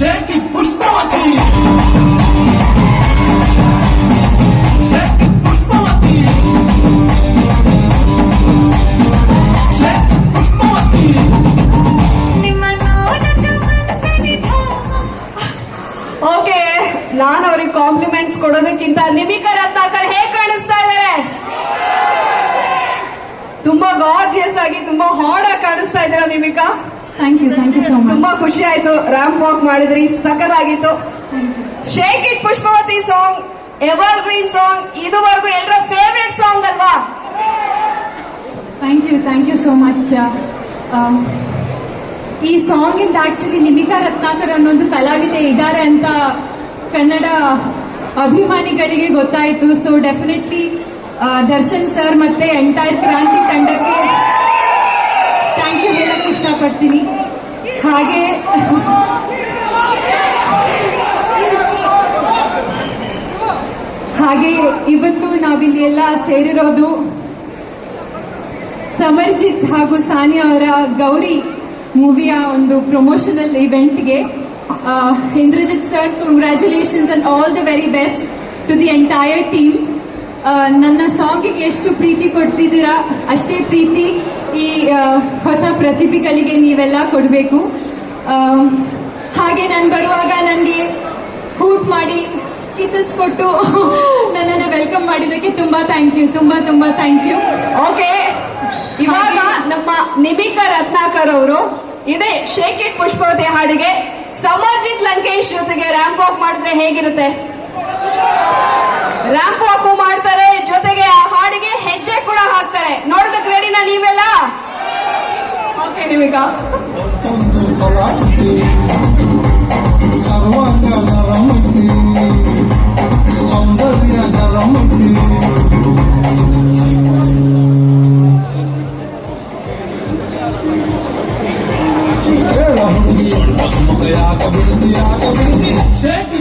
Shaky Pushpavati Pushpavati Pushpavati okay, ನಾನು ಅವ್ರಿಗೆ compliments ಕೊಡೋದಕ್ಕಿಂತ Nimika Ratnakar ಹೇಗ್ ಕಾಣಿಸ್ತಾ ಇದ್ದಾರೆ? ತುಂಬಾ ಗಾರ್ಜಿಯಸ್ ಆಗಿ, ತುಂಬಾ ಹಾರ್ಡ್ ಆಗಿ ಕಾಣಿಸ್ತಾ ಇದ್ದೀರಾ Nimika. Thank you so much. ತುಂಬಾ ಖುಷಿ ಆಯ್ತು, ರ್ಯಾಂಪ್ ವಾಕ್ ಮಾಡಿದ್ರಿ, ಸಖತ್ತಾಗಿತ್ತು. Shake it Pushpavati song evergreen song, ಇದುವರೆಗೂ ಎಲ್ಲರ ಫೇವ್ರೆಟ್ ಸಾಂಗ್ ಅಲ್ವಾ? Thank you so much. ಈ ಸಾಂಗ್ ಇಂದ ಆಕ್ಚುಲಿ ನಿಮಿಕಾ ರತ್ನಾಕರ್ ಅನ್ನೋದು ಕಲಾವಿದೆ ಇದ್ದಾರೆ ಅಂತ ಕನ್ನಡ ಅಭಿಮಾನಿಗಳಿಗೆ ಗೊತ್ತಾಯಿತು. ಸೊ ಡೆಫಿನೆಟ್ಲಿ ದರ್ಶನ್ ಸರ್ ಮತ್ತೆ ಎಂಟೈರ್ ಕ್ರಾಂತಿ ತಂಡಕ್ಕೆ ಥ್ಯಾಂಕ್ ಯು ಹೇಳಕ್ ಇಷ್ಟಪಡ್ತೀನಿ. ಹಾಗೆ ಇವತ್ತು ನಾವಿಲ್ಲಿ ಎಲ್ಲ ಸೇರಿರೋದು ಸಮರ್ಜಿತ್ ಹಾಗೂ ಸಾನಿಯಾ ಅವರ ಗೌರಿ ಮೂವಿಯ ಒಂದು ಪ್ರಮೋಷನಲ್ ಇವೆಂಟ್ಗೆ. Indrajit sir, congratulations and all the very best to the entire team. ನನ್ನ ಸಾಂಗಿಗೆ ಎಷ್ಟು ಪ್ರೀತಿ ಕೊಡ್ತಿದ್ದೀರಾ ಅಷ್ಟೇ ಪ್ರೀತಿ ಈ ಹೊಸ ಪ್ರತಿಭೆಗಳಿಗೆ ನೀವೆಲ್ಲ ಕೊಡಬೇಕು. ಹಾಗೆ ನಾನು ಬರುವಾಗ ನನಗೆ ಹೂಟ್ ಮಾಡಿ ಕಿಸಸ್ ಕೊಟ್ಟು ನನ್ನನ್ನು ವೆಲ್ಕಮ್ ಮಾಡಿದ್ದಕ್ಕೆ ತುಂಬಾ ಥ್ಯಾಂಕ್ ಯು, ತುಂಬಾ ಥ್ಯಾಂಕ್ ಯು. ಓಕೆ, ಇವಾಗ ನಮ್ಮ ನಿಮಿಕಾ ರತ್ನಾಕರ್ ಅವರು ಇದೇ ಶೇಕ್ ಇಟ್ ಪುಷ್ಪವತಿ ಹಾಡಿಗೆ ಸಮರ್ಜಿತ್ ಲಂಕೇಶ್ ಜೊತೆಗೆ ರ್ಯಾಂಪ್ ವಾಕ್ ಮಾಡಿದ್ರೆ ಹೇಗಿರುತ್ತೆ? ರ್ಯಾಂಪ್ ವಾಕ್ ಮಾಡ್ತಾರೆ, ಜೊತೆಗೆ ಆ ಹಾಡಿಗೆ ಹೆಜ್ಜೆ ಕೂಡ ಹಾಕ್ತಾರೆ. ನೋಡೋದಕ್ಕೆ ರೆಡಿನಾ ನೀವೆಲ್ಲ? ಓಕೆ ನಿಮಿಕಾ. ಸರ್ವಾಂಗ ನರಮತಿ ಸೌಂದರ್ಯ ನರಮತಿ ಕೇಳ ಹುಡುಗಿ ಸ್ವಲ್ಪ ಸುಮತೆಯಾಗ ಬಿಡುತ್ತಿ ಶೇಕಿ